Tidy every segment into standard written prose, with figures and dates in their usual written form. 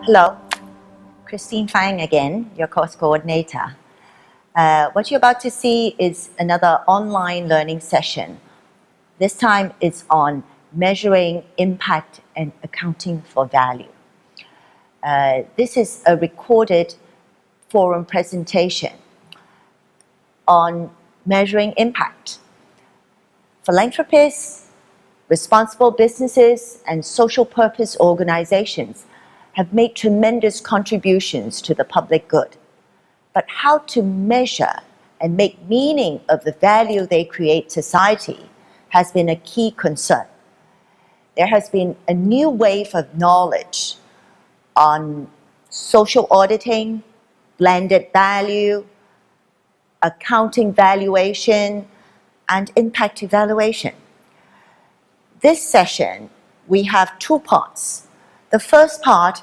Hello, Christine Fang again, your course coordinator. What you're about to see is another online learning session. This time it's on measuring impact and accounting for value. This is a recorded forum presentation on measuring impact. Philanthropists, responsible businesses, and social purpose organizations have made tremendous contributions to the public good. But how to measure and make meaning of the value they create to society has been a key concern. There has been a new wave of knowledge on social auditing, blended value, accounting valuation, and impact evaluation. This session, we have two parts. The first part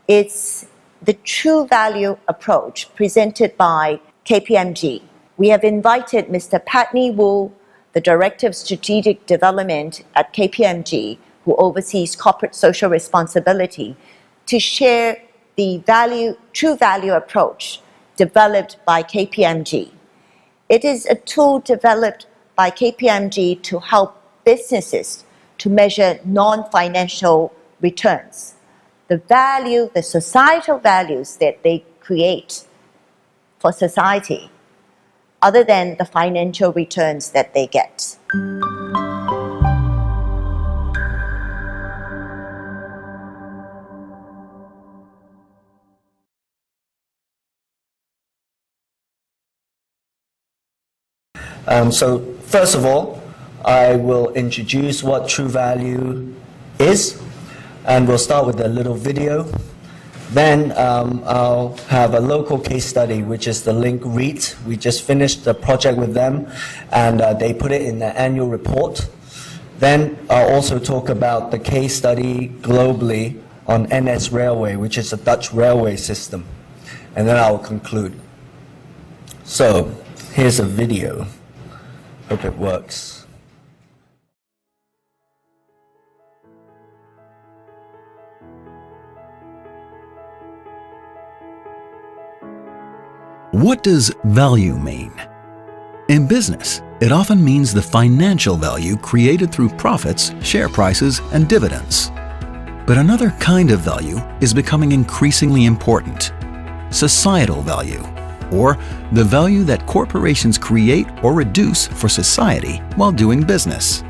is the true value approach presented by KPMG. We have invited Mr. Patney Wu, the Director of Strategic Development at KPMG, who oversees corporate social responsibility, to share the true value approach developed by KPMG. It is a tool developed by KPMG to help businesses to measure non-financial returns. The societal values that they create for society, other than the financial returns that they get. So first of all, I will introduce what true value is, and we'll start with a little video. Then I'll have a local case study, which is the Link REIT. We just finished the project with them, and they put it in their annual report. Then I'll also talk about the case study globally on NS Railway, which is a Dutch railway system. And then I'll conclude. So here's a video. Hope it works. What does value mean? In business, it often means the financial value created through profits, share prices, and dividends. But another kind of value is becoming increasingly important: societal value, or the value that corporations create or reduce for society while doing business.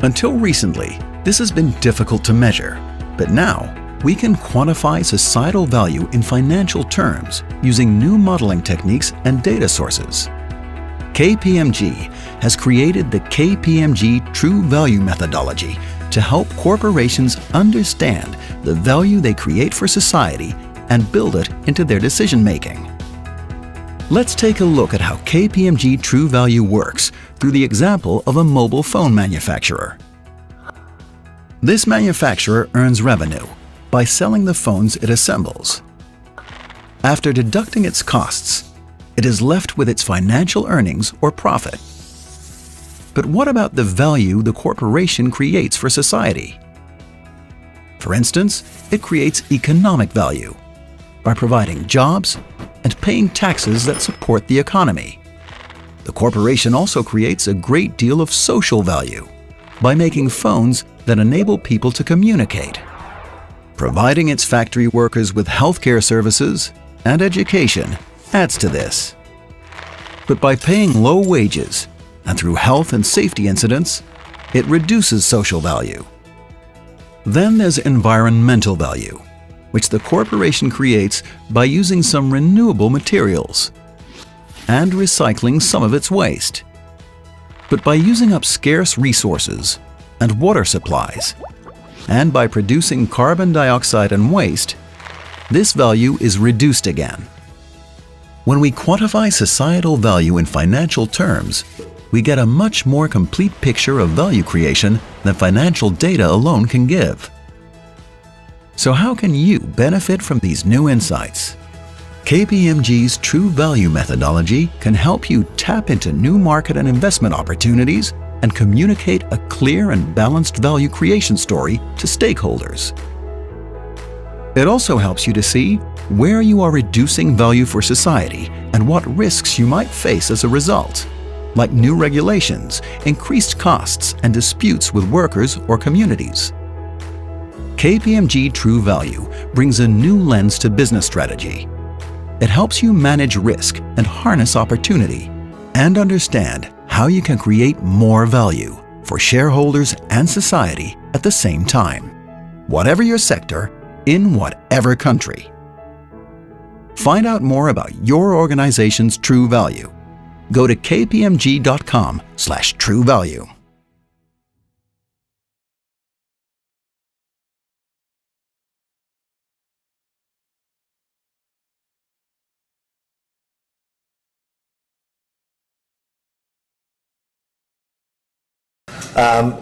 Until recently, this has been difficult to measure, but now we can quantify societal value in financial terms using new modeling techniques and data sources. KPMG has created the KPMG True Value methodology to help corporations understand the value they create for society and build it into their decision-making. Let's take a look at how KPMG True Value works through the example of a mobile phone manufacturer. This manufacturer earns revenue by selling the phones it assembles. After deducting its costs, it is left with its financial earnings or profit. But what about the value the corporation creates for society? For instance, it creates economic value by providing jobs and paying taxes that support the economy. The corporation also creates a great deal of social value by making phones that enable people to communicate. Providing its factory workers with healthcare services and education adds to this. But by paying low wages and through health and safety incidents, it reduces social value. Then there's environmental value, which the corporation creates by using some renewable materials and recycling some of its waste. But by using up scarce resources and water supplies, and by producing carbon dioxide and waste, this value is reduced again. When we quantify societal value in financial terms, we get a much more complete picture of value creation than financial data alone can give. So how can you benefit from these new insights? KPMG's True Value methodology can help you tap into new market and investment opportunities and communicate a clear and balanced value creation story to stakeholders. It also helps you to see where you are reducing value for society and what risks you might face as a result, like new regulations, increased costs, and disputes with workers or communities. KPMG True Value brings a new lens to business strategy. It helps you manage risk and harness opportunity, and understand how you can create more value for shareholders and society at the same time, whatever your sector, in whatever country. Find out more about your organization's true value. Go to kpmg.com/true value.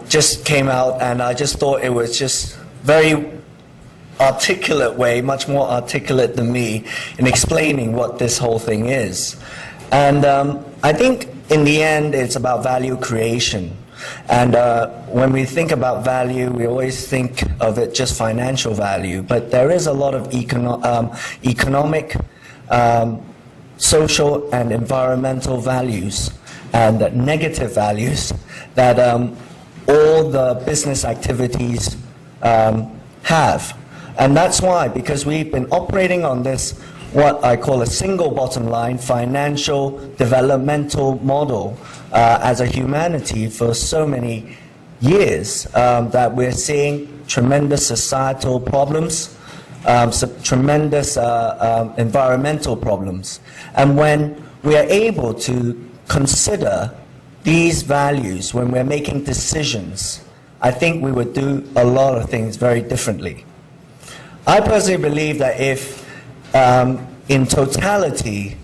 Just came out, and I just thought it was just very articulate way, much more articulate than me, in explaining what this whole thing is. And I think in the end it's about value creation. And when we think about value, we always think of it just financial value, but there is a lot of economic, social and environmental values and negative values that all the business activities have. And that's why, because we've been operating on this, what I call a single bottom line, financial developmental model as a humanity for so many years, that we're seeing tremendous societal problems, tremendous environmental problems. And when we are able to consider these values when we're making decisions, I think we would do a lot of things very differently. I personally believe that if, in totality,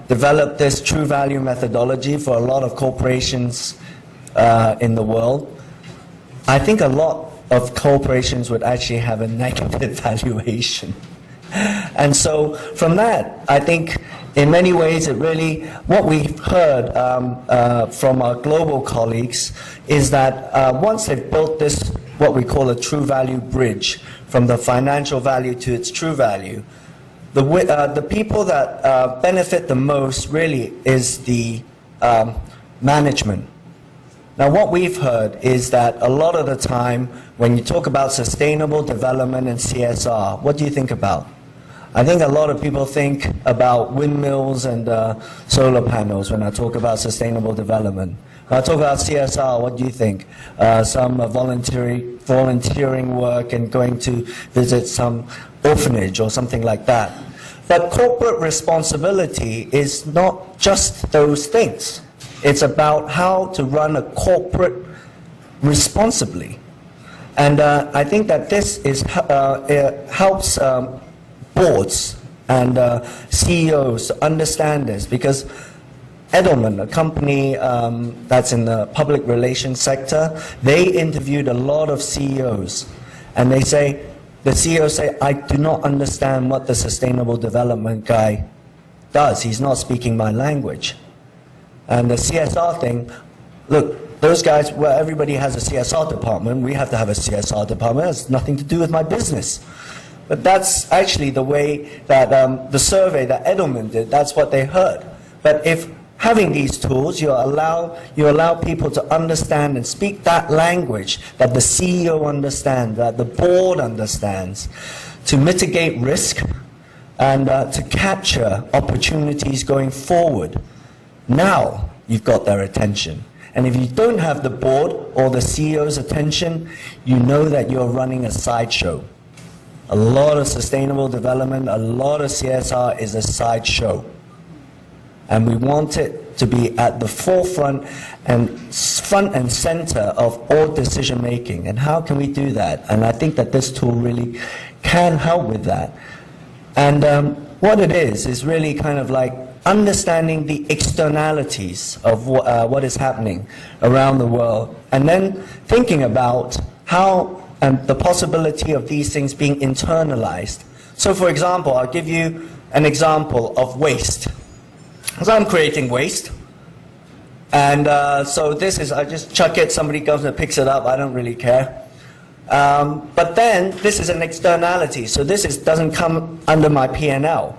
develop this true value methodology for a lot of corporations in the world, I think a lot of corporations would actually have a negative valuation. And so from that, I think in many ways it really, what we've heard from our global colleagues is that once they've built this, what we call a true value bridge, from the financial value to its true value, the people that benefit the most really is the management. Now what we've heard is that a lot of the time when you talk about sustainable development and CSR, what do you think about? I think a lot of people think about windmills and solar panels when I talk about sustainable development. When I talk about CSR, what do you think? Some volunteering work and going to visit some orphanage or something like that. But corporate responsibility is not just those things. It's about how to run a corporate responsibly. And I think that this is, helps boards and CEOs to understand this, because Edelman, a company that's in the public relations sector, they interviewed a lot of CEOs, and they say, the CEOs say, I do not understand what the sustainable development guy does. He's not speaking my language. And the CSR thing, look, those guys, well, everybody has a CSR department. We have to have a CSR department. It has nothing to do with my business. But that's actually the way that the survey that Edelman did, that's what they heard. But if having these tools, you allow people to understand and speak that language that the CEO understands, that the board understands, to mitigate risk and to capture opportunities going forward. Now you've got their attention. And if you don't have the board or the CEO's attention, you know that you're running a sideshow. A lot of sustainable development, a lot of CSR is a sideshow. And we want it to be at the forefront and center of all decision making. And how can we do that? And I think that this tool really can help with that. And what it is really kind of like understanding the externalities of what is happening around the world, and then thinking about how and the possibility of these things being internalized. So for example, I'll give you an example of waste. So I'm creating waste, And so this is, I just chuck it, somebody comes and picks it up, I don't really care. But then this is an externality, so doesn't come under my P&L.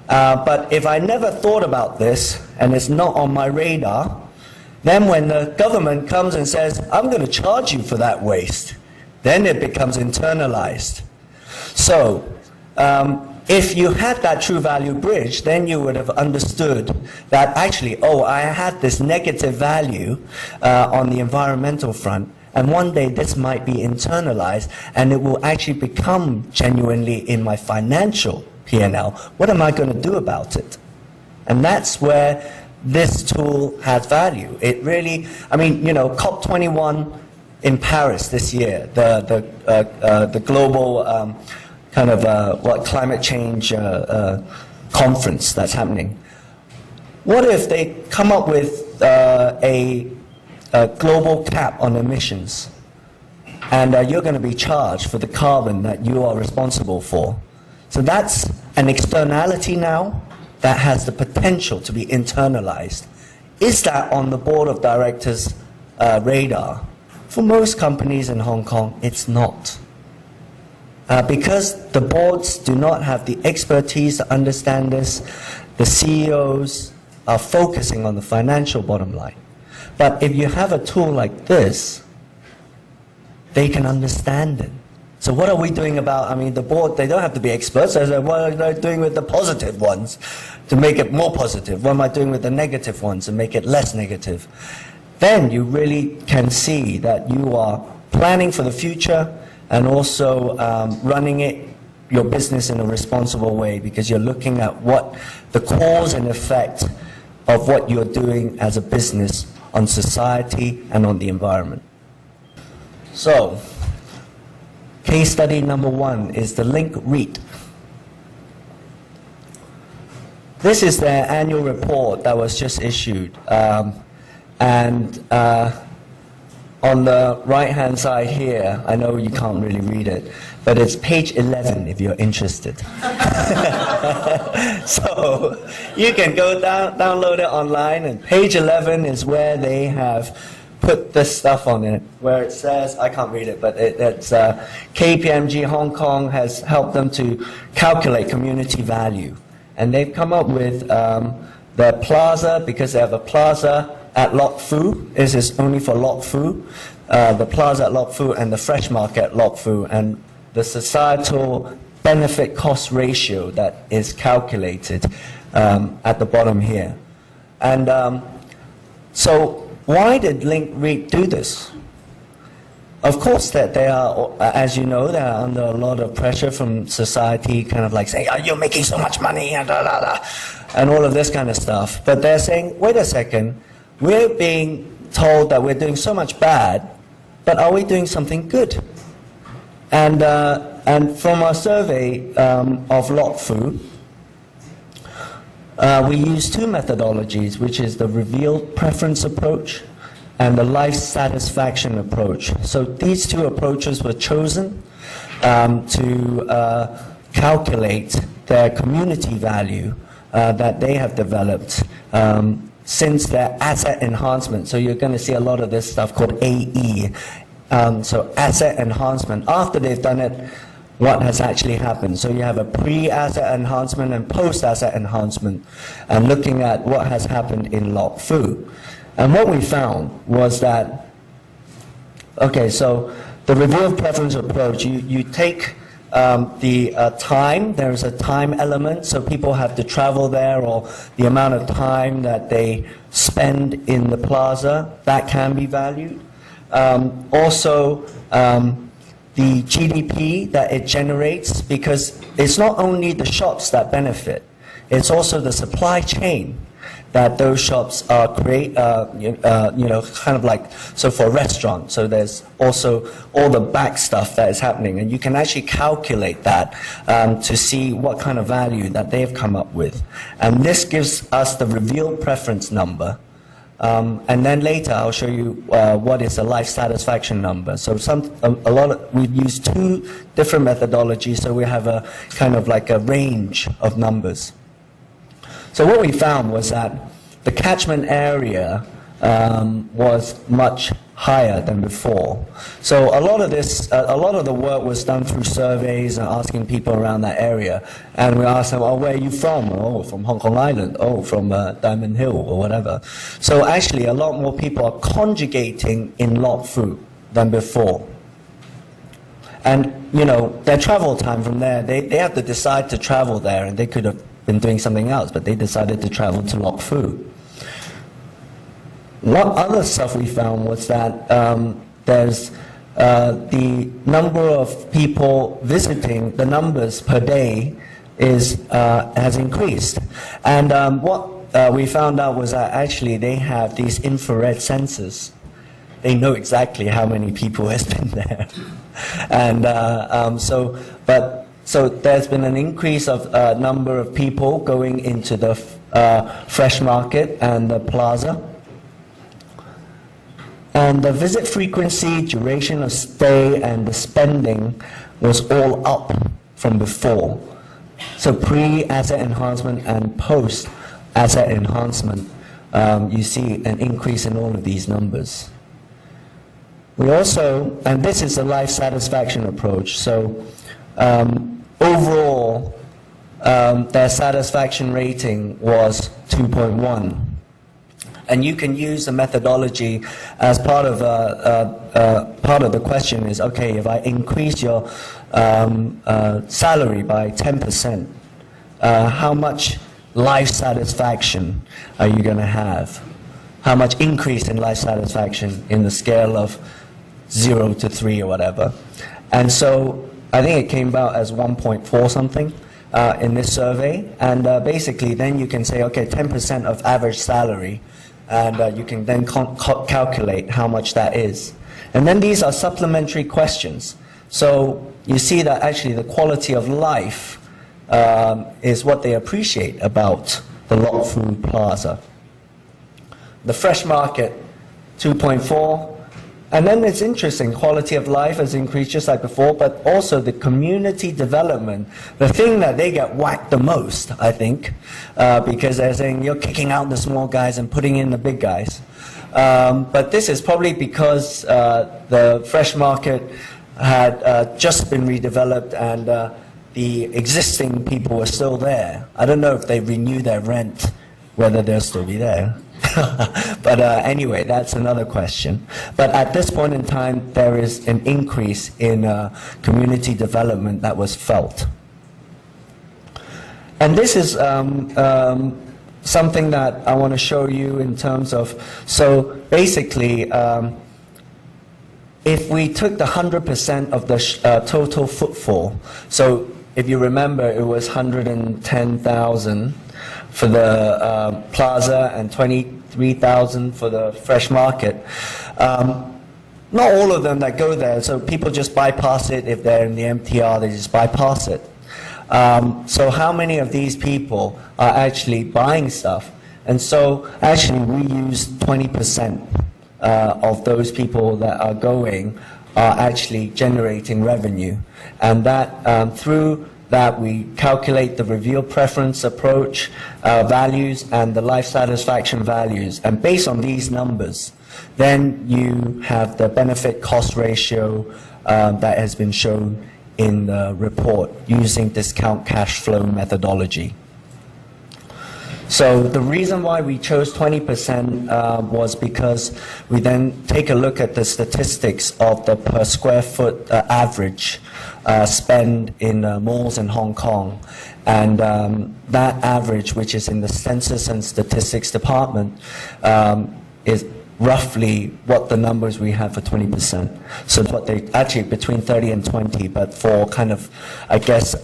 But if I never thought about this and it's not on my radar, then when the government comes and says, I'm going to charge you for that waste, then it becomes internalized. So if you had that true value bridge, then you would have understood that actually, oh, I had this negative value on the environmental front, and one day this might be internalized and it will actually become genuinely in my financial P&L. What am I going to do about it? And that's where this tool has value. It really, I mean, you know, COP21 in Paris this year, the global kind of climate change conference that's happening. What if they come up with a global cap on emissions, and you're going to be charged for the carbon that you are responsible for? So that's an externality now that has the potential to be internalized. Is that on the board of directors' radar? For most companies in Hong Kong, it's not. Because the boards do not have the expertise to understand this, the CEOs are focusing on the financial bottom line. But if you have a tool like this, they can understand it. So what are we doing about, I mean, the board, they don't have to be experts. They say, what am I doing with the positive ones to make it more positive? What am I doing with the negative ones to make it less negative? Then you really can see that you are planning for the future and also running your business in a responsible way, because you're looking at what the cause and effect of what you're doing as a business on society and on the environment. So, case study number 1 is the Link REIT. This is their annual report that was just issued. On the right-hand side here, I know you can't really read it, but it's page 11 if you're interested. So you can go download it online, and page 11 is where they have put this stuff on it, where it says, I can't read it, but it's KPMG Hong Kong has helped them to calculate community value. And they've come up with the plaza, because they have a plaza at Lok Fu. This is only for Lok Fu. The plaza at Lok Fu and the fresh market at Lok Fu, and the societal benefit cost ratio that is calculated at the bottom here. And so why did Link REIT do this? Of course that they are, as you know, they are under a lot of pressure from society, kind of like saying, oh, you're making so much money, and and all of this kind of stuff. But they're saying, wait a second, we're being told that we're doing so much bad, but are we doing something good? And from our survey of Lok Fu, we use 2 methodologies, which is the revealed preference approach and the life satisfaction approach. So these 2 approaches were chosen to calculate their community value that they have developed since their asset enhancement. So you're going to see a lot of this stuff called AE. So asset enhancement. After they've done it, what has actually happened? So you have a pre-asset enhancement and post-asset enhancement, and looking at what has happened in Lok Fu. And what we found was that, okay, so the revealed preference approach, you take the time, there's a time element, so people have to travel there, or the amount of time that they spend in the plaza, that can be valued. Also, the GDP that it generates, because it's not only the shops that benefit, it's also the supply chain that those shops create, kind of like, so for a restaurant, so there's also all the back stuff that is happening, and you can actually calculate that to see what kind of value that they've come up with. And this gives us the revealed preference number. And then later I'll show you what is a life satisfaction number. So we've used 2 different methodologies, so we have a kind of like a range of numbers. So what we found was that the catchment area was much higher than before. So a lot of the work was done through surveys and asking people around that area. And we asked them, oh, where are you from? Oh, from Hong Kong Island. Oh, from Diamond Hill or whatever. So actually a lot more people are conjugating in Lok Fu than before. And, you know, their travel time from there, they have to decide to travel there, and they could have been doing something else, but they decided to travel to Lok Fu. What other stuff we found was that there's the number of people visiting, the numbers per day has increased. And what we found out was that actually they have these infrared sensors. They know exactly how many people has been there. And so there's been an increase of number of people going into the fresh market and the plaza. And the visit frequency, duration of stay, and the spending was all up from before. So pre-asset enhancement and post-asset enhancement, you see an increase in all of these numbers. We also, and this is the life satisfaction approach, so overall, their satisfaction rating was 2.1. And you can use the methodology as part of the question is, okay, if I increase your salary by 10%, how much life satisfaction are you going to have? How much increase in life satisfaction in the scale of 0 to 3 or whatever? And so I think it came about as 1.4 something in this survey. And basically then you can say, okay, 10% of average salary, and you can then calculate how much that is. And then these are supplementary questions. So you see that actually the quality of life is what they appreciate about the Lok Fu Plaza. The fresh market, 2.4. And then it's interesting, quality of life has increased just like before, but also the community development, the thing that they get whacked the most, I think, because they're saying you're kicking out the small guys and putting in the big guys. But this is probably because the fresh market had just been redeveloped and the existing people were still there. I don't know if they renew their rent, whether they'll still be there. But anyway, that's another question. But at this point in time, there is an increase in community development that was felt. And this is something that I want to show you in terms of, so basically, if we took the 100% of the total footfall, so if you remember, it was 110,000 for the plaza and 23,000 for the fresh market. Not all of them that go there, so people just bypass it. If they're in the MTR, they just bypass it. So how many of these people are actually buying stuff? And so actually we use 20% of those people that are going are actually generating revenue. And that through that we calculate the reveal preference approach values and the life satisfaction values. And based on these numbers, then you have the benefit cost ratio that has been shown in the report using discount cash flow methodology. So the reason why we chose 20% was because we then take a look at the statistics of the per square foot average spend in malls in Hong Kong. And that average, which is in the Census and Statistics Department, is roughly what the numbers we have for 20%. So what they actually between 30 and 20, but for kind of, I guess,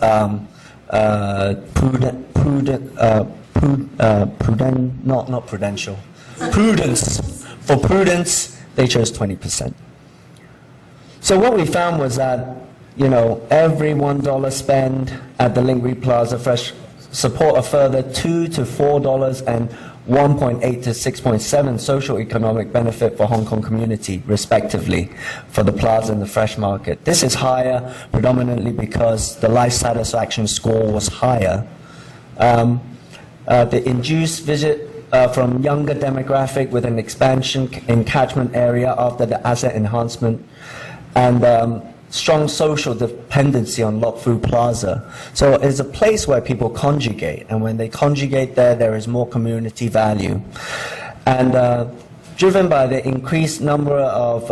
prudence. For prudence, they chose 20%. So what we found was that, you know, every $1 spend at the Link Plaza Fresh support a further $2 to $4 and 1.8 to 6.7 social economic benefit for Hong Kong community, respectively, for the plaza and the fresh market. This is higher predominantly because the life satisfaction score was higher. The induced visit from younger demographic with an expansion in catchment area after the asset enhancement, and strong social dependency on Lok Fu Plaza. So it's a place where people conjugate, and when they conjugate there is more community value. And driven by the increased number of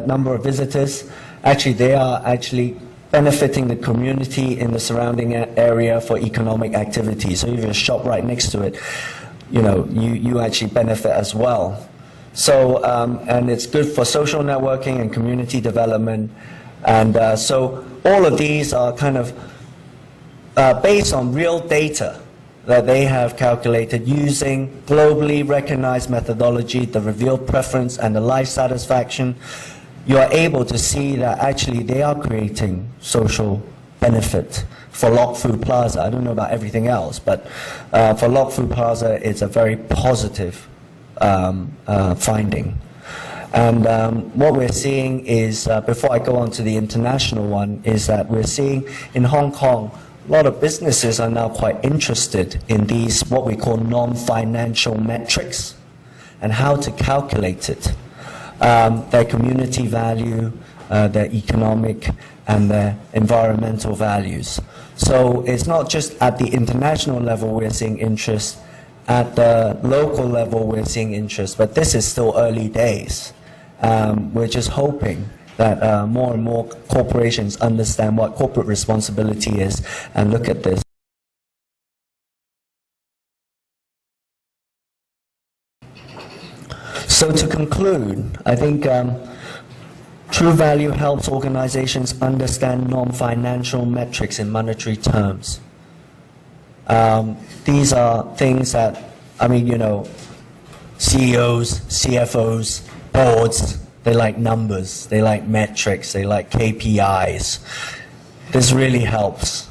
number of visitors, actually they are actually benefiting the community in the surrounding area for economic activity. So if you shop right next to it, you actually benefit as well. So, and it's good for social networking and community development. And so all of these are kind of based on real data that they have calculated using globally recognized methodology, the revealed preference and the life satisfaction. You are able to see that actually they are creating social benefit for Lok Fu Plaza. I don't know about everything else, but for Lok Fu Plaza, it's a very positive finding. And what we're seeing is, before I go on to the international one, is that we're seeing in Hong Kong, a lot of businesses are now quite interested in these, what we call non-financial metrics, and how to calculate it. Their community value, their economic and their environmental values. So it's not just at the international level we're seeing interest, at the local level we're seeing interest, but this is still early days. We're just hoping that more and more corporations understand what corporate responsibility is and look at this. So to conclude, I think True Value helps organizations understand non-financial metrics in monetary terms. These are things that, CEOs, CFOs, boards, they like numbers, they like metrics, they like KPIs. This really helps.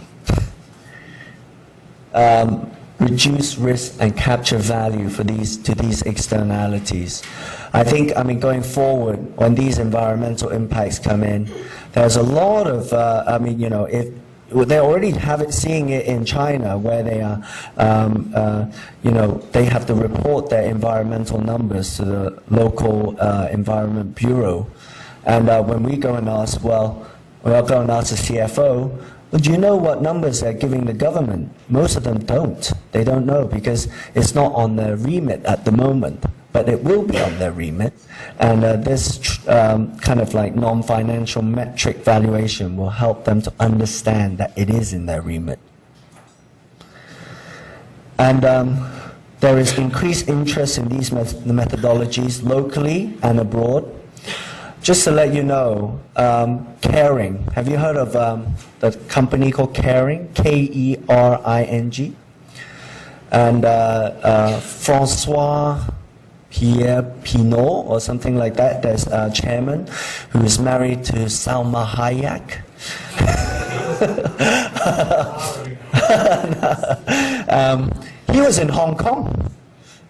Reduce risk and capture value for these externalities. I think, going forward, when these environmental impacts come in, there's a lot of, they already seeing it in China, where they are, they have to report their environmental numbers to the local environment bureau. And when we go and ask, we'll go and ask the CFO, well, do you know what numbers they're giving the government? Most of them don't. They don't know because it's not on their remit at the moment, but it will be on their remit. And this kind of like non-financial metric valuation will help them to understand that it is in their remit. And there is increased interest in these methodologies locally and abroad. Just to let you know, Kering, have you heard of the company called Kering? K-E-R-I-N-G? And Francois Pierre Pinault, or something like that, there's a chairman who is married to Salma Hayek. He was in Hong Kong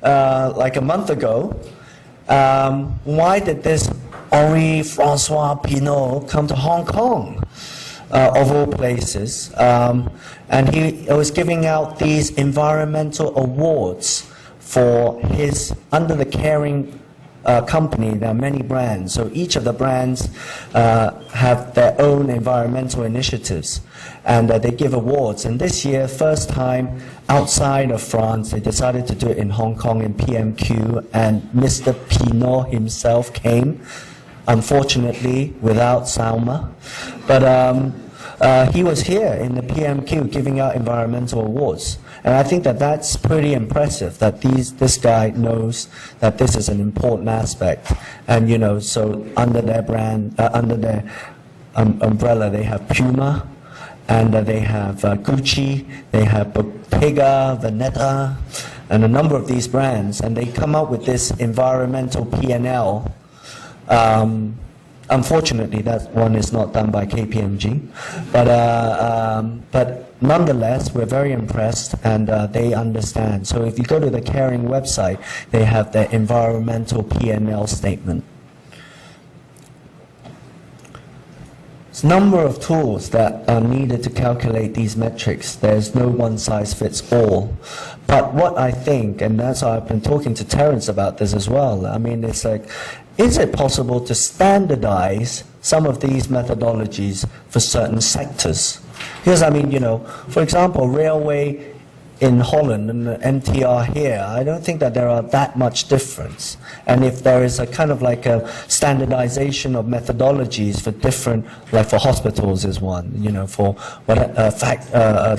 like a month ago. Why did this Henri-Francois Pinault come to Hong Kong, of all places? And he was giving out these environmental awards for under the Kering company. There are many brands, so each of the brands have their own environmental initiatives, and they give awards. And this year, first time outside of France, they decided to do it in Hong Kong in PMQ, and Mr. Pinault himself came, unfortunately without Salma, but he was here in the PMQ giving out environmental awards. And I think that that's pretty impressive, that this guy knows that this is an important aspect. And so under their brand, under their umbrella, they have Puma, and they have Gucci, they have Bottega Veneta, and a number of these brands, and they come up with this environmental P&L. Unfortunately, that one is not done by KPMG, but nonetheless, we're very impressed, and they understand. So if you go to the Kering website, they have their environmental P&L statement. number of tools that are needed to calculate these metrics. There's no one size fits all. But what I think, and that's why I've been talking to Terence about this as well, I mean, it's like, is it possible to standardize some of these methodologies for certain sectors? Because, I mean, for example, railway in Holland and the MTR here, I don't think that there are that much difference. And if there is a kind of like a standardization of methodologies for different, like for hospitals is one, for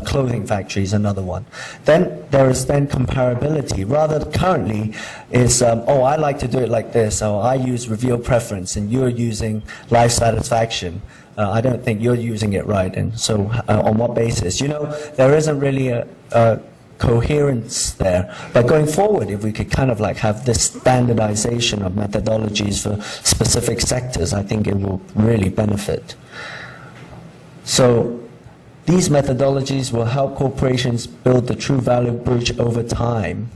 clothing factories another one, then there is then comparability. Rather currently is, I like to do it like this, or I use reveal preference and you're using life satisfaction. I don't think you're using it right, and so on what basis? There isn't really a coherence there. But going forward, if we could kind of like have this standardization of methodologies for specific sectors, I think it will really benefit. So these methodologies will help corporations build the true value bridge over time.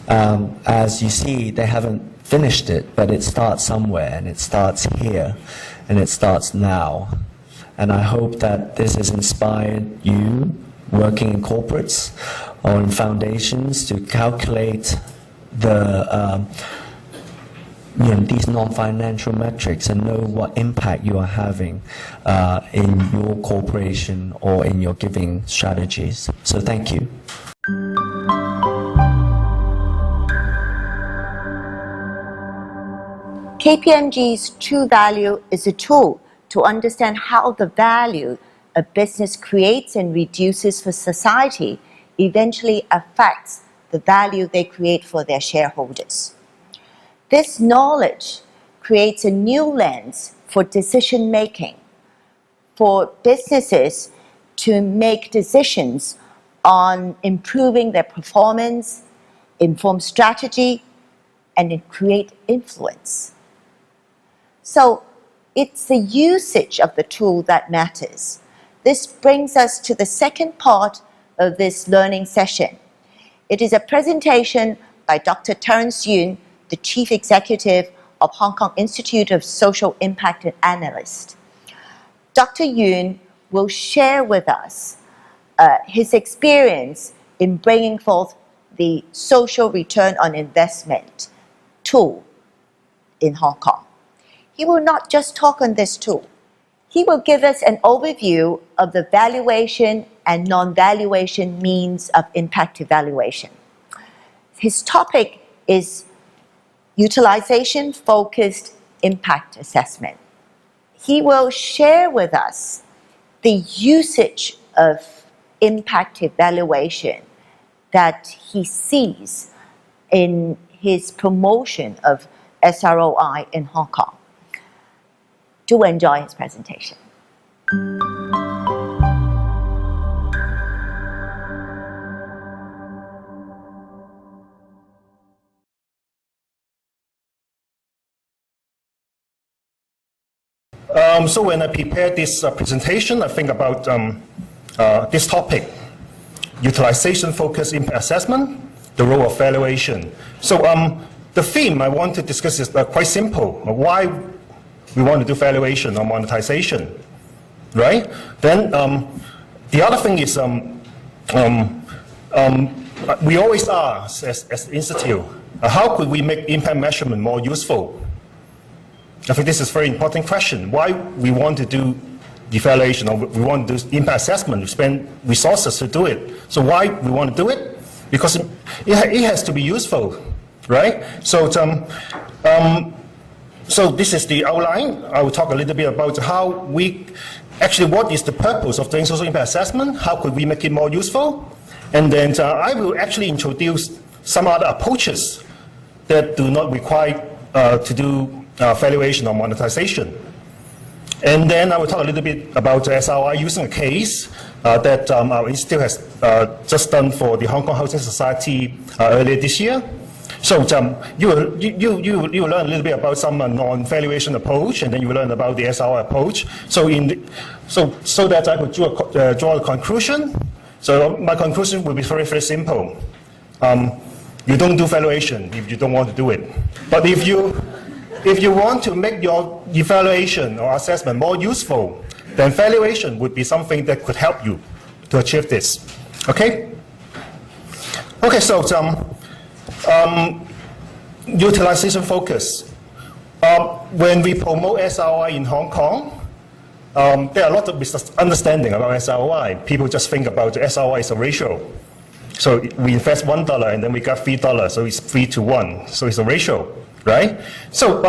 As you see, they haven't finished it, but it starts somewhere, and it starts here, and it starts now. And I hope that this has inspired you working in corporates or in foundations to calculate these non-financial metrics and know what impact you are having in your corporation or in your giving strategies. So thank you. KPMG's True Value is a tool to understand how the value a business creates and reduces for society eventually affects the value they create for their shareholders. This knowledge creates a new lens for decision making, for businesses to make decisions on improving their performance, inform strategy, and create influence. So it's the usage of the tool that matters. This brings us to the second part of this learning session. It is a presentation by Dr. Terence Yuen, the Chief Executive of Hong Kong Institute of Social Impact and Analyst. Dr. Yuen will share with us his experience in bringing forth the social return on investment tool in Hong Kong. He will not just talk on this tool. He will give us an overview of the valuation and non-valuation means of impact evaluation. His topic is utilization-focused impact assessment. He will share with us the usage of impact evaluation that he sees in his promotion of SROI in Hong Kong. Do enjoy his presentation. So when I prepared this presentation, I think about this topic, utilization-focused impact assessment, the role of valuation. So the theme I want to discuss is quite simple. Why we want to do valuation or monetization, right? Then the other thing is we always ask as an institute, how could we make impact measurement more useful? I think this is a very important question. Why we want to do the valuation or we want to do impact assessment, we spend resources to do it. So why we want to do it? Because it has to be useful, right? So so this is the outline. I will talk a little bit about how what is the purpose of doing social impact assessment? How could we make it more useful? And then I will actually introduce some other approaches that do not require to do valuation or monetization. And then I will talk a little bit about SROI using a case that our institute has just done for the Hong Kong Housing Society earlier this year. So you will learn a little bit about some non-valuation approach, and then you will learn about the SROI approach. So so that I could draw a conclusion. So my conclusion will be very, very simple. You don't do valuation if you don't want to do it. But if you want to make your evaluation or assessment more useful, then valuation would be something that could help you to achieve this. Okay? Okay, so utilization focus. When we promote SROI in Hong Kong, there are a lot of misunderstanding about SROI. People just think about the SROI as a ratio. So we invest $1 and then we got $3, so it's 3 to 1. So it's a ratio, right? So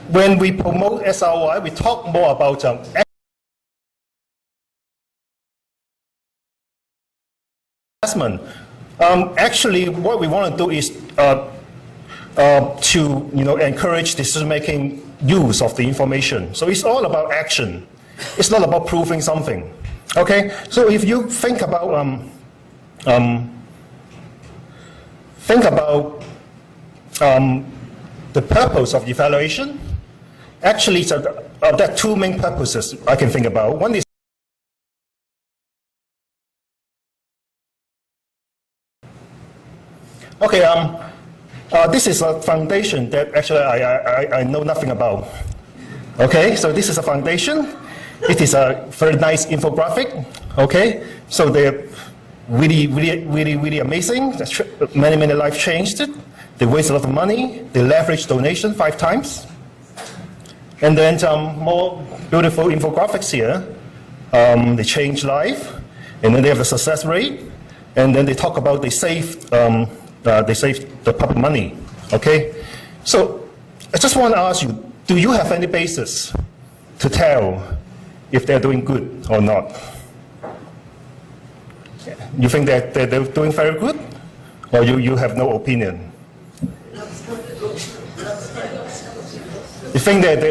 when we promote SROI, we talk more about investment. Actually, what we want to do is to encourage decision-making use of the information. So it's all about action. It's not about proving something. Okay. So if you think about the purpose of evaluation, actually, there are two main purposes I can think about. One is okay. This is a foundation that actually I know nothing about. Okay, so this is a foundation. It is a very nice infographic. Okay, so they're really amazing. Many lives changed it. They waste a lot of money. They leverage donation 5 times. And then more beautiful infographics here. They change life, and then they have the success rate, and then they talk about they save the public money. Okay, so I just want to ask you: do you have any basis to tell if they're doing good or not? You think that they're doing very good, or you have no opinion? You think that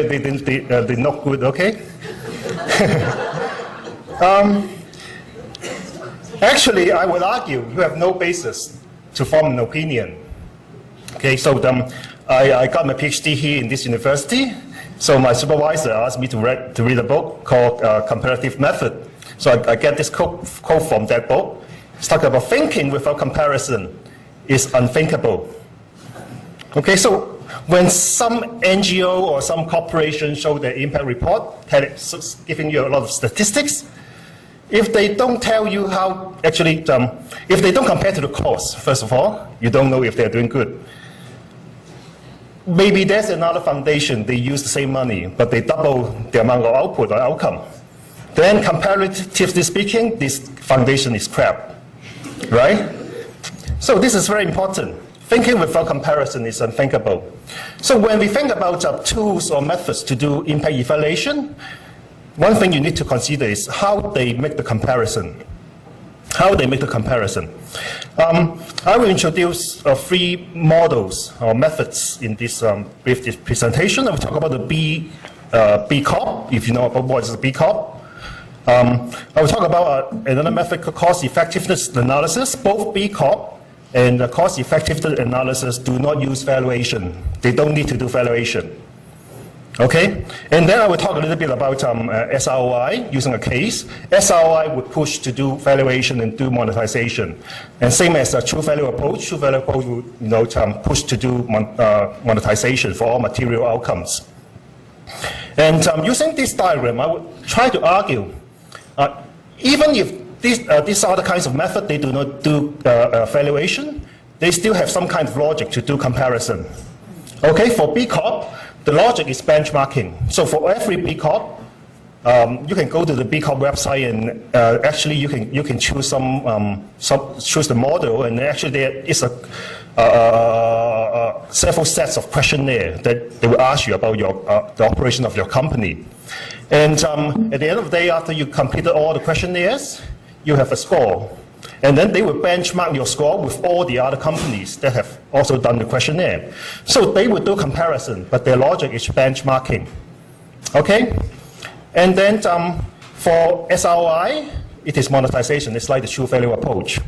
they're not good? Okay. Actually, I would argue you have no basis to form an opinion. Okay, so I got my PhD here in this university. So my supervisor asked me to read a book called Comparative Method. So I get this quote from that book. It's talking about thinking without comparison is unthinkable. Okay, so when some NGO or some corporation show their impact report, giving you a lot of statistics, if they don't tell you how, actually, if they don't compare to the cost, first of all, you don't know if they're doing good. Maybe there's another foundation, they use the same money, but they double the amount of output or outcome. Then, comparatively speaking, this foundation is crap, right? So this is very important. Thinking without comparison is unthinkable. So when we think about tools or methods to do impact evaluation, one thing you need to consider is how they make the comparison. How they make the comparison. I will introduce 3 models or methods in this brief presentation. I will talk about the B Corp, if you know about what is a B Corp. I will talk about another method called cost effectiveness analysis. Both B Corp and cost effectiveness analysis do not use valuation. They don't need to do valuation. Okay, and then I will talk a little bit about SROI using a case. SROI would push to do valuation and do monetization, and same as a true value approach. True value approach would push to do monetization for all material outcomes. And using this diagram, I would try to argue, even if these other kinds of methods they do not do valuation, they still have some kind of logic to do comparison. Okay, for B Corp, the logic is benchmarking. So for every B Corp, you can go to the B Corp website and actually you can choose choose the model, and actually there is several sets of questionnaire that they will ask you about the operation of your company. And at the end of the day, after you completed all the questionnaires, you have a score. And then they will benchmark your score with all the other companies that have also done the questionnaire. So they will do comparison, but their logic is benchmarking. Okay? And then for SROI, it is monetization. It's like the true value approach.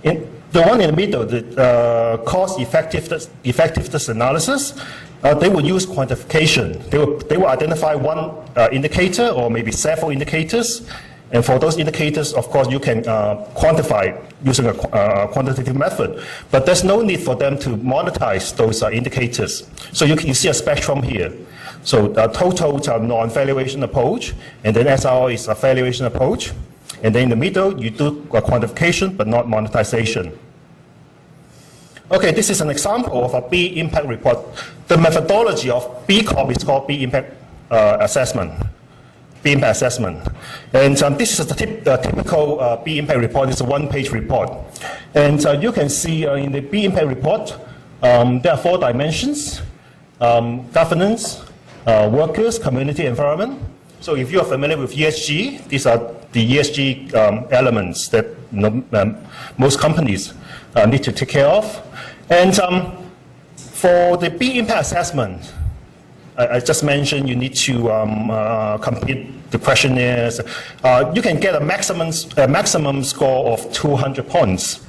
The one in the middle, the cost effectiveness analysis, they will use quantification. They will identify one indicator or maybe several indicators. And for those indicators, of course, you can quantify using a quantitative method. But there's no need for them to monetize those indicators. So you see a spectrum here. So total non-valuation approach, and then SRO is a valuation approach. And then in the middle, you do a quantification but not monetization. Okay, this is an example of a B impact report. The methodology of B Corp is called B impact assessment. B impact assessment. And this is the typical B impact report. It's a one-page report. And you can see in the B impact report, there are 4 dimensions: governance, workers, community, environment. So if you are familiar with ESG, these are the ESG elements that most companies need to take care of. And for the B impact assessment, I just mentioned you need to complete the questionnaires. You can get a maximum score of 200 points.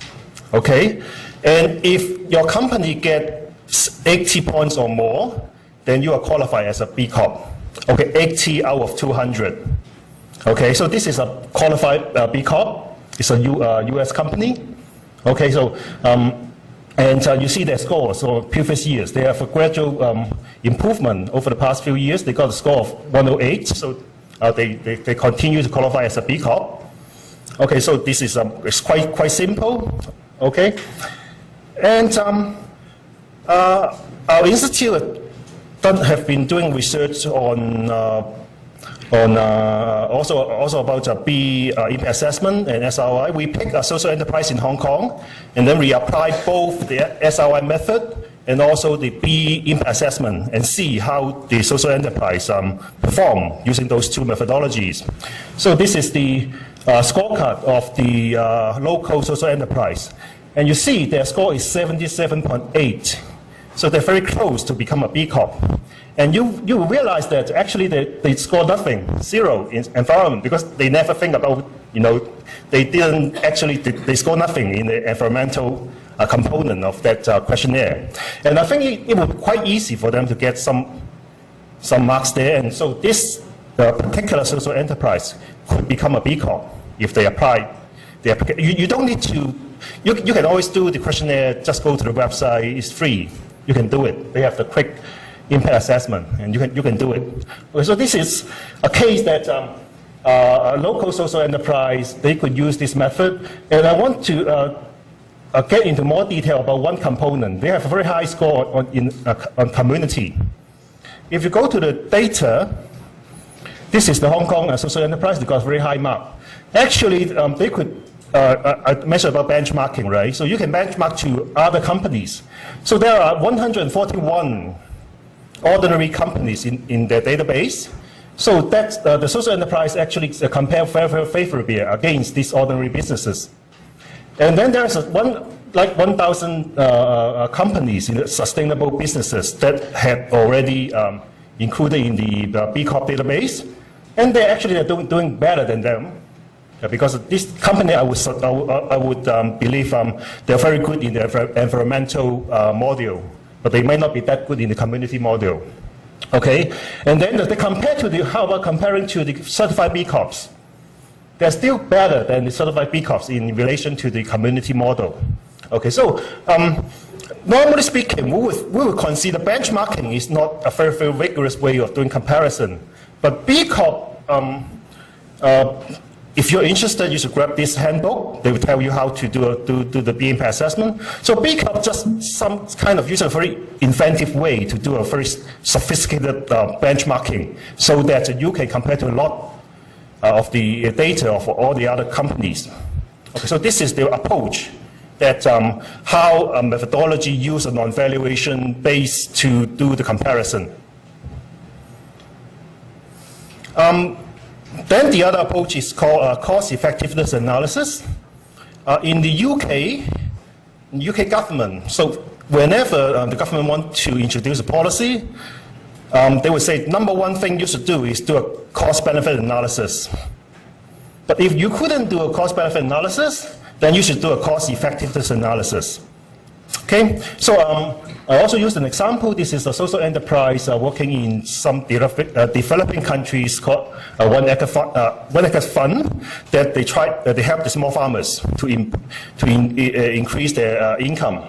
Okay, and if your company gets 80 points or more, then you are qualified as a B Corp. Okay, 80 out of 200. Okay, so this is a qualified B Corp. It's a US company. Okay, so and you see their scores for previous years. They have a gradual improvement over the past few years. They got a score of 108, so they continue to qualify as a B Corp. Okay, so this is it's quite simple. Okay, and our institute have been doing research on also about B impact assessment and SRI. We picked a social enterprise in Hong Kong, and then we applied both the SRI method and also the B impact assessment and see how the social enterprise perform using those 2 methodologies. So this is the scorecard of the local social enterprise. And you see their score is 77.8. So they're very close to become a B Corp. And you will realize that actually they score nothing, 0 in environment, because they never think about, they didn't actually, they score nothing in the environmental component of that questionnaire. And I think it would be quite easy for them to get some marks there. And so this particular social enterprise could become a B Corp if they apply the application. You don't need to, you can always do the questionnaire, just go to the website, it's free. You can do it. They have the quick impact assessment, and you can do it. Okay, so this is a case that a local social enterprise, they could use this method. And I want to get into more detail about one component. They have a very high score on community. If you go to the data, this is the Hong Kong social enterprise. They got a very high mark. Actually, they could I mentioned about benchmarking, right? So you can benchmark to other companies. So there are 141 ordinary companies in their database. So that's the social enterprise actually compare very, very favorably against these ordinary businesses. And then there's 1,000 companies in the sustainable businesses that had already included in the B Corp database, and they actually are doing better than them. Because this company, I would believe they're very good in the environmental module, but they might not be that good in the community module. Okay, and then they compare to how about comparing to the certified B Corps? They're still better than the certified B Corps in relation to the community model. Okay, so normally speaking, we would consider benchmarking is not a very, very rigorous way of doing comparison, but B Corp. If you're interested, you should grab this handbook. They will tell you how to do the B impact assessment. So B Corp just some kind of use a very inventive way to do a very sophisticated benchmarking, so that you can compare to a lot of the data of all the other companies. Okay, so this is the approach that how a methodology used a non-valuation base to do the comparison. Then the other approach is called cost effectiveness analysis. In the UK government, so whenever the government wants to introduce a policy, they would say, number one thing you should do is do a cost-benefit analysis. But if you couldn't do a cost-benefit analysis, then you should do a cost-effectiveness analysis. Okay, so I also used an example. This is a social enterprise working in some developing countries called One Acre Fund that they help the small farmers to increase their income.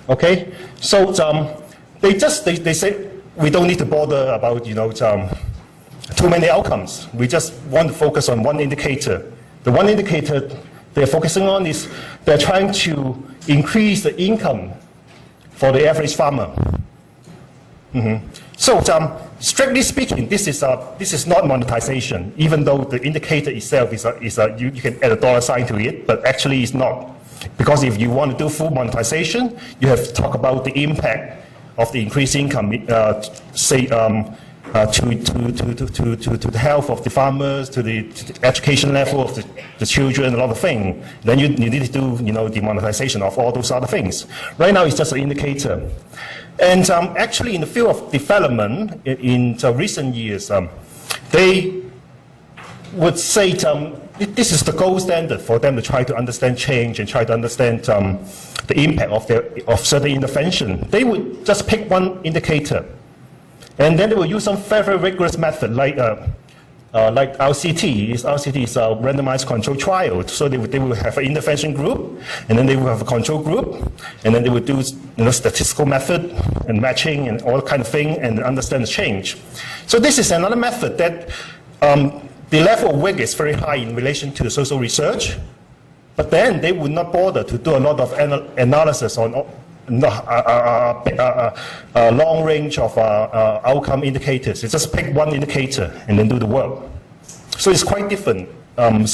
Okay, so they say we don't need to bother about, too many outcomes. We just want to focus on one indicator. The one indicator they're focusing on is they're trying to increase the income for the average farmer. So, strictly speaking, this is not monetization, even though the indicator itself you can add a dollar sign to it, but actually it's not. Because if you want to do full monetization, you have to talk about the impact of the increased income, to the health of the farmers, to the education level of the children, a lot of things. Then you need to do, the monetization of all those other things. Right now, it's just an indicator. And actually, in the field of development, in recent years, they would say this is the gold standard for them to try to understand change and try to understand the impact of certain intervention. They would just pick one indicator, and then they will use some very rigorous method like RCT. RCT is a randomized control trial. So they will have an intervention group, and then they will have a control group, and then they will do statistical method and matching and all kind of thing and understand the change. So this is another method that the level of weight is very high in relation to social research, but then they would not bother to do a lot of analysis on a long range of outcome indicators. They just pick one indicator and then do the work. So it's quite different, compared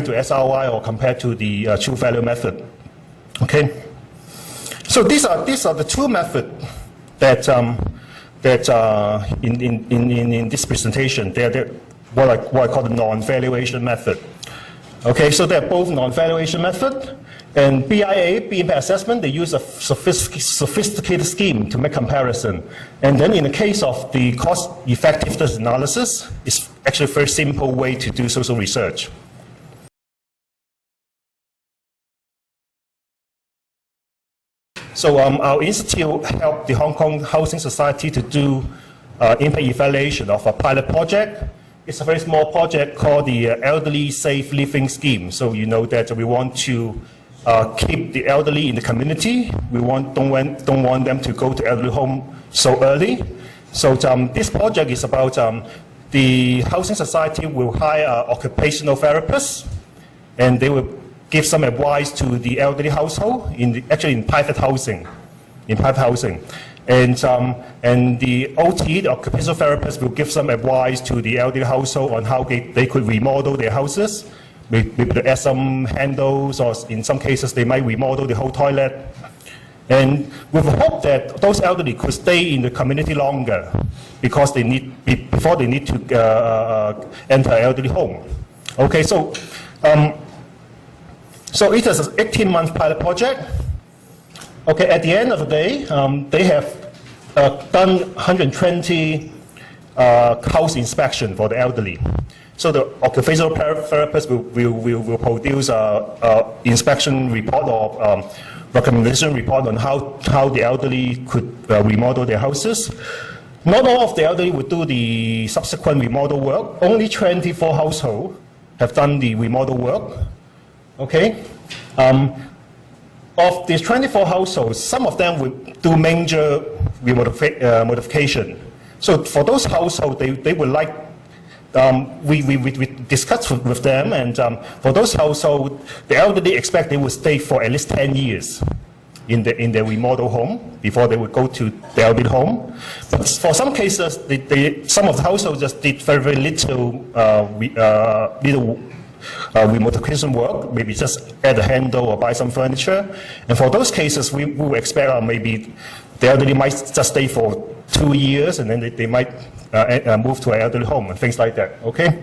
to SROI or compared to the true value method. Okay. So these are the two methods that in this presentation, they're what I call the non-valuation method. Okay, so they're both non-valuation method, and BIA, impact assessment, they use a sophisticated scheme to make comparison. And then in the case of the cost effectiveness analysis, it's actually a very simple way to do social research. So our institute helped the Hong Kong Housing Society to do impact evaluation of a pilot project. It's a very small project called the Elderly Safe Living Scheme. So you know that we want to keep the elderly in the community. We don't want them to go to elderly home so early. So this project is about the Housing Society will hire occupational therapists, and they will give some advice to the elderly household in private housing, and the OT, the occupational therapist, will give some advice to the elderly household on how they could remodel their houses, maybe add some handles, or in some cases they might remodel the whole toilet, and with the hope that those elderly could stay in the community longer because before they need to enter an elderly home. Okay, so. So it is an 18-month pilot project. Okay, at the end of the day, they have done 120 house inspection for the elderly. So the occupational therapist will produce an inspection report or recommendation report on how the elderly could remodel their houses. Not all of the elderly would do the subsequent remodel work. Only 24 households have done the remodel work. Okay, of these 24 households, some of them would do major modification. So for those households, they would like, we discussed with them, and for those households, the elderly expect they will stay for at least 10 years in their remodel home before they would go to the elderly home. But for some cases, some of the households just did very, very little remodification work, maybe just add a handle or buy some furniture. And for those cases, we will expect maybe the elderly might just stay for 2 years, and then they might move to an elderly home and things like that. Okay.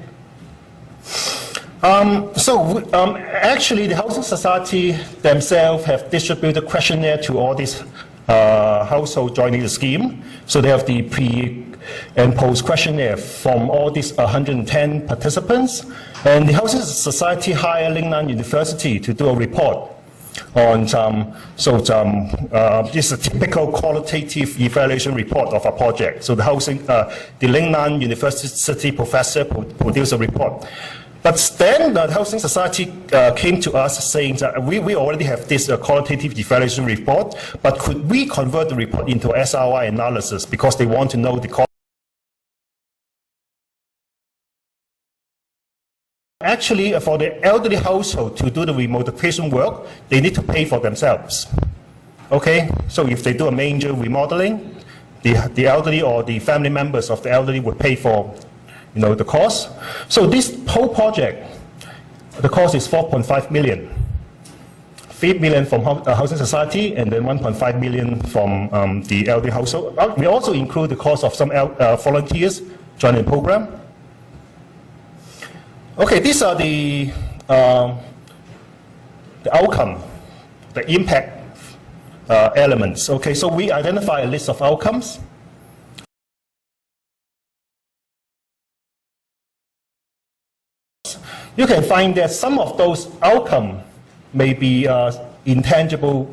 Actually, the Housing Society themselves have distributed questionnaire to all these households joining the scheme. So they have the pre and post questionnaire from all these 110 participants. And the Housing Society hired Lingnan University to do a report on, this is a typical qualitative evaluation report of a project. So the Lingnan University professor produced a report. But then the Housing Society came to us saying that we already have this qualitative evaluation report, but could we convert the report into SRI analysis because they want to know the cost. Actually, for the elderly household to do the remodeling work, they need to pay for themselves. Okay, so if they do a major remodeling, the elderly or the family members of the elderly would pay for, the cost. So this whole project, the cost is 4.5 million. 3 million from Housing Society and then 1.5 million from the elderly household. We also include the cost of some volunteers joining the program. Okay, these are the outcome, the impact elements. Okay, so we identify a list of outcomes. You can find that some of those outcomes may be intangible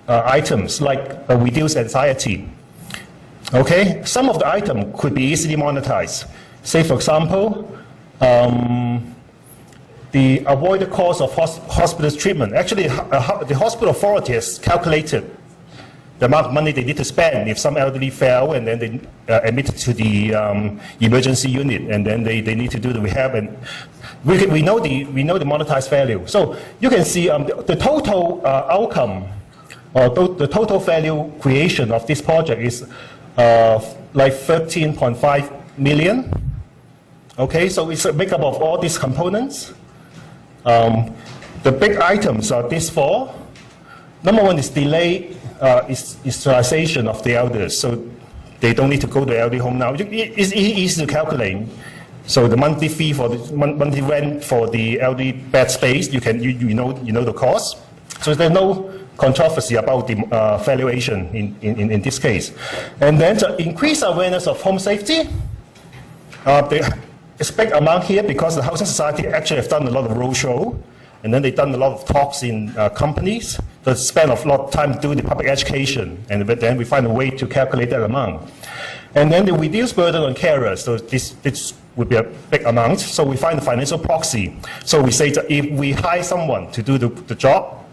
items like reduced anxiety. Okay, some of the items could be easily monetized. Say, for example, the avoided cost of hospital treatment. Actually, the hospital authority has calculated the amount of money they need to spend if some elderly fell and then they admitted to the emergency unit and then they need to do the rehab. And we know the monetized value. So you can see the total outcome or the total value creation of this project is like 13.5 million. Okay, so it's a makeup of all these components. The big items are these four. Number one is delay sterilization of the elders, so they don't need to go to the elderly home now. It's easy to calculate. So the monthly fee for the monthly rent for the elderly bed space, you know the cost. So there's no controversy about the valuation in this case. And then to increase awareness of home safety, it's a big amount here because the Housing Society actually have done a lot of roadshow, and then they've done a lot of talks in companies that spend a lot of time doing the public education, and then we find a way to calculate that amount. And then the reduced burden on carers, so this would be a big amount, so we find the financial proxy. So we say that if we hire someone to do the job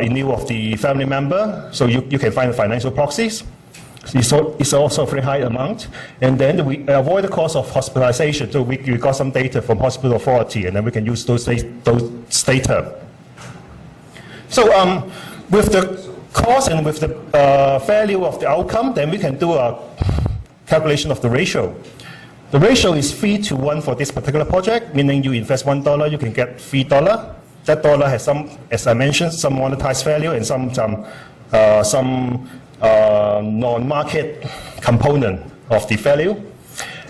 in lieu of the family member, so you can find the financial proxies. It's also a very high amount. And then we avoid the cost of hospitalization. So we got some data from hospital authority, and then we can use those data. So with the cost and with the value of the outcome, then we can do a calculation of the ratio. The ratio is 3:1 for this particular project, meaning you invest $1, you can get $3. That dollar has some, as I mentioned, some monetized value and some non-market component of the value.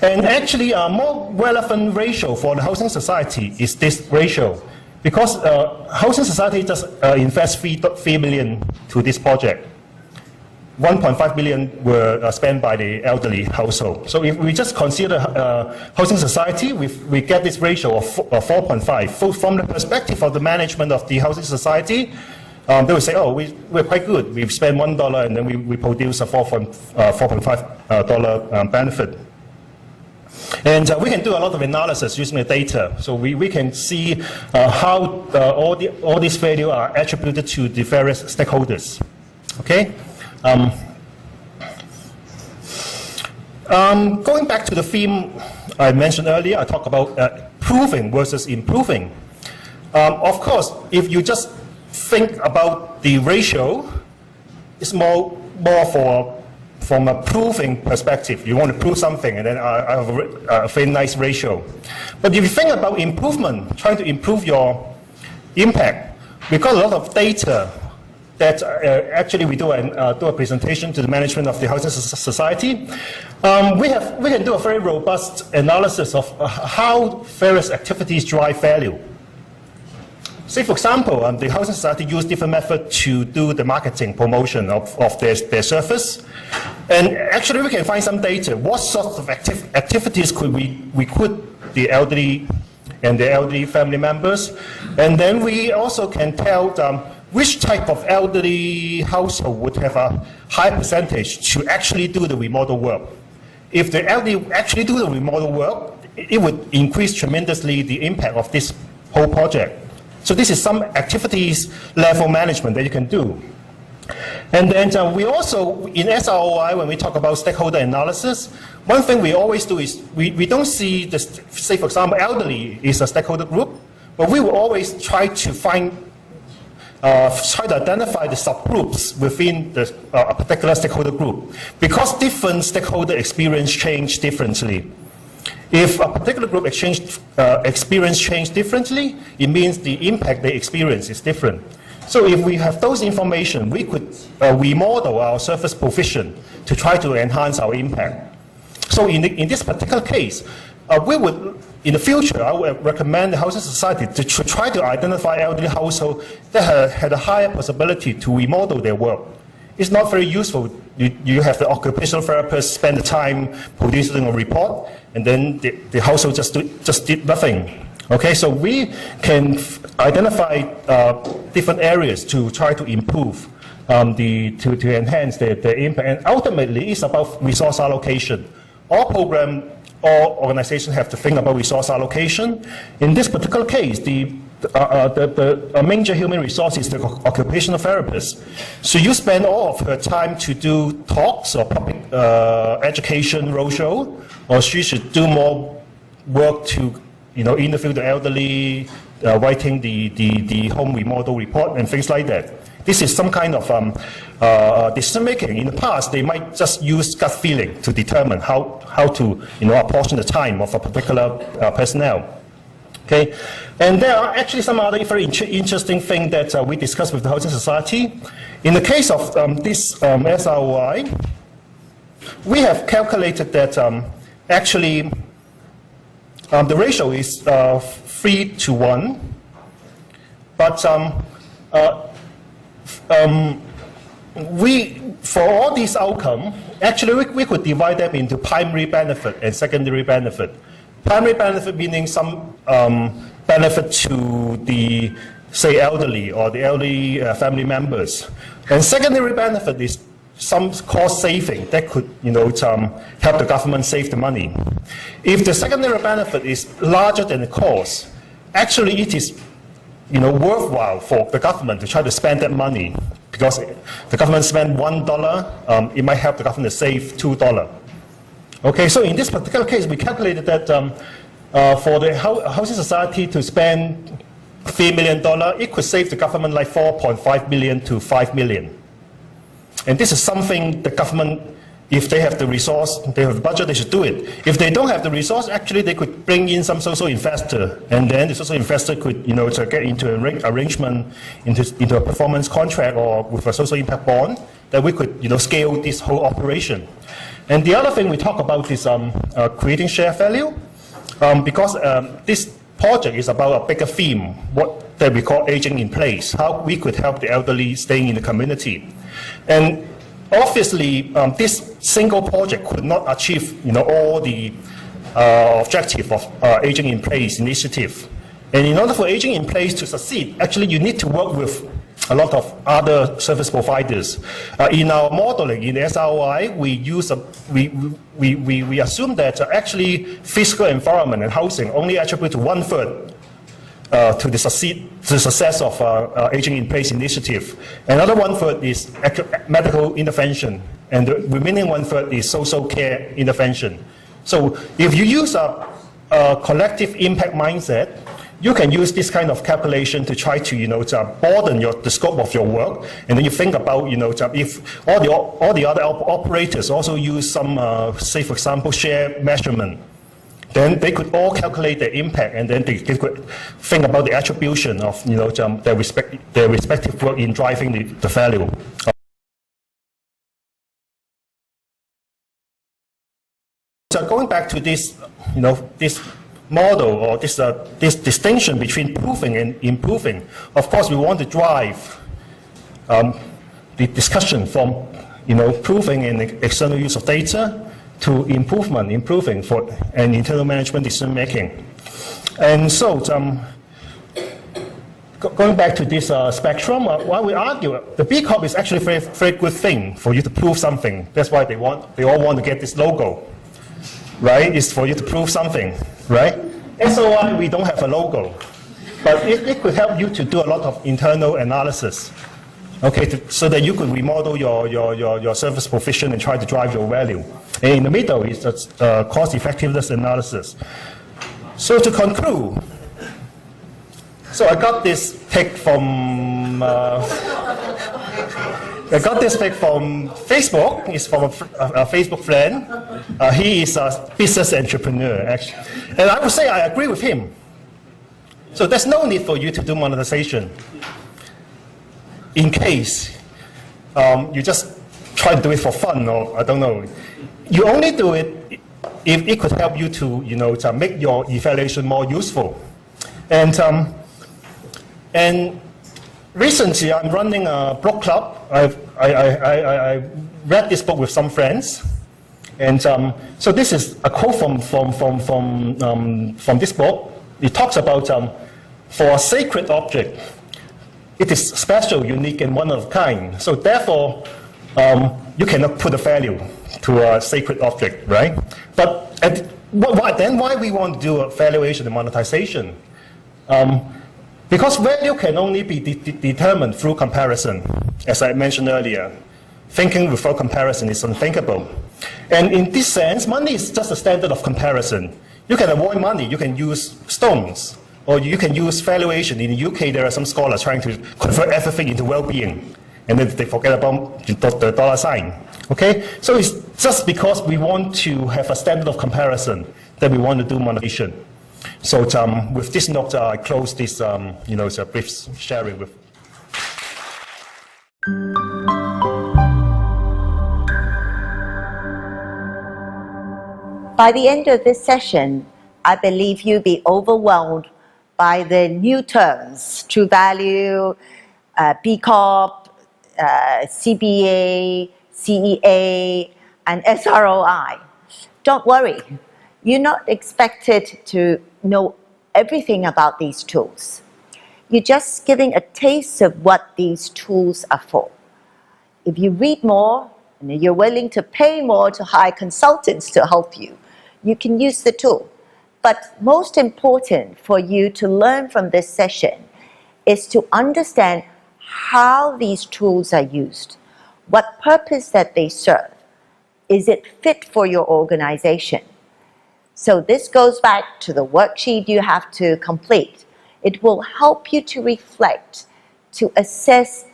And actually a more relevant ratio for the Housing Society is this ratio, because Housing Society just invest $3 million to this project. 1.5 billion were spent by the elderly household. So if we just consider Housing Society, we get this ratio of 4.5. So from the perspective of the management of the Housing Society, they will say, oh, we're quite good. We've spent $1 and then we produce a $4.5 benefit. And we can do a lot of analysis using the data. So we can see how all these values are attributed to the various stakeholders. Okay? Going back to the theme I mentioned earlier, I talked about proving versus improving. Of course, if you just think about the ratio, it's more from a proving perspective. You want to prove something, and then I have a very nice ratio. But if you think about improvement, trying to improve your impact, we got a lot of data that actually we do a presentation to the management of the Housing Society. We can do a very robust analysis of how various activities drive value. Say, for example, the Housing Society use different methods to do the marketing promotion of their service. And actually, we can find some data. What sorts of activities could we recruit the elderly and the elderly family members? And then we also can tell them which type of elderly household would have a high percentage to actually do the remodel work. If the elderly actually do the remodel work, it would increase tremendously the impact of this whole project. So this is some activities level management that you can do. And then we also, in SROI, when we talk about stakeholder analysis, one thing we always do is we don't see, say for example, elderly is a stakeholder group, but we will always try to try to identify the subgroups within a particular stakeholder group, because different stakeholder experience change differently. If a particular group experience change differently, it means the impact they experience is different. So if we have those information, we could remodel our service provision to try to enhance our impact. So in this particular case, we would, in the future, I would recommend the housing society to try to identify elderly households that had a higher possibility to remodel their work. It's not very useful. You have the occupational therapist spend the time producing a report, and then the household just did nothing. Okay, so we can identify different areas to try to improve, to enhance the impact, and ultimately it's about resource allocation. All program, all organizations have to think about resource allocation. In this particular case, the major human resource is the occupational therapist. So you spend all of her time to do talks or public education roadshow, or she should do more work to interview the elderly, writing the home remodel report and things like that. This is some kind of decision making. In the past, they might just use gut feeling to determine how to apportion the time of a particular personnel. Okay, and there are actually some other very interesting things that we discussed with the Housing Society. In the case of this SROI, we have calculated that actually the ratio is 3:1, but for all these outcomes, actually we could divide them into primary benefit and secondary benefit. Primary benefit meaning some benefit to the, say, elderly or the elderly family members. And secondary benefit is some cost saving that could help the government save the money. If the secondary benefit is larger than the cost, actually it is worthwhile for the government to try to spend that money, because the government spend $1, it might help the government to save $2. Okay, so in this particular case, we calculated that for the Housing Society to spend $3 million, it could save the government like $4.5 million to $5 million. And this is something the government, if they have the resource, they have the budget, they should do it. If they don't have the resource, actually they could bring in some social investor, and then the social investor could to get into an arrangement into a performance contract or with a social impact bond, that we could scale this whole operation. And the other thing we talk about is creating shared value, because this project is about a bigger theme, what that we call aging in place, how we could help the elderly staying in the community. And obviously, this single project could not achieve all the objective of aging in place initiative. And in order for aging in place to succeed, actually you need to work with a lot of other service providers. In our modeling in SROI, we assume that actually physical environment and housing only attribute to 1/3 to the success of aging in place initiative. Another 1/3 is medical intervention, and the remaining 1/3 is social care intervention. So if you use a collective impact mindset, you can use this kind of calculation to try to broaden the scope of your work, and then you think about if all the other operators also use some say for example share measurement, then they could all calculate their impact, and then they could think about the attribution of their respective work in driving the value. So going back to this, this model or this distinction between proving and improving, of course we want to drive the discussion from proving and external use of data to improving for and internal management decision making. And so going back to this spectrum, while we argue the B Corp is actually a very, very good thing for you to prove something. That's why they all want to get this logo, right? It's for you to prove something. right? SOI, we don't have a logo, but it could help you to do a lot of internal analysis, okay, so that you could remodel your service provision and try to drive your value. And in the middle is the cost effectiveness analysis. So to conclude, so I got this pic from Facebook. It's from a Facebook friend. He is a business entrepreneur, actually. And I would say I agree with him. So there's no need for you to do monetization. In case you just try to do it for fun, or I don't know. You only do it if it could help you to, to make your evaluation more useful. And recently, I'm running a book club. I read this book with some friends, and so this is a quote from this book. It talks about for a sacred object, it is special, unique, and one of a kind. So therefore, you cannot put a value to a sacred object, right? But why we want to do a valuation and monetization? Because value can only be determined through comparison. As I mentioned earlier, thinking without comparison is unthinkable. And in this sense, money is just a standard of comparison. You can avoid money, you can use stones, or you can use valuation. In the UK, there are some scholars trying to convert everything into well-being, and then they forget about the dollar sign. Okay? So it's just because we want to have a standard of comparison that we want to do monetization. So with this note, I close this, it's a brief sharing with. By the end of this session, I believe you'll be overwhelmed by the new terms: True Value, B Corp, CBA, CEA, and SROI. Don't worry, you're not expected to know everything about these tools. You're just giving a taste of what these tools are for. If you read more and you're willing to pay more to hire consultants to help you, you can use the tool. But most important for you to learn from this session is to understand how these tools are used, what purpose that they serve. Is it fit for your organization? So this goes back to the worksheet you have to complete. It will help you to reflect, to assess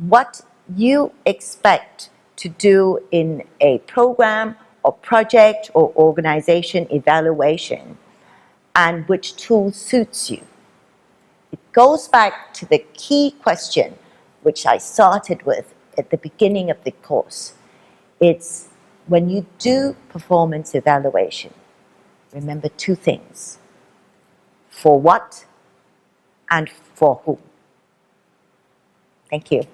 what you expect to do in a program or project or organization evaluation, and which tool suits you. It goes back to the key question, which I started with at the beginning of the course. It's when you do performance evaluation, remember two things: for what and for who. Thank you.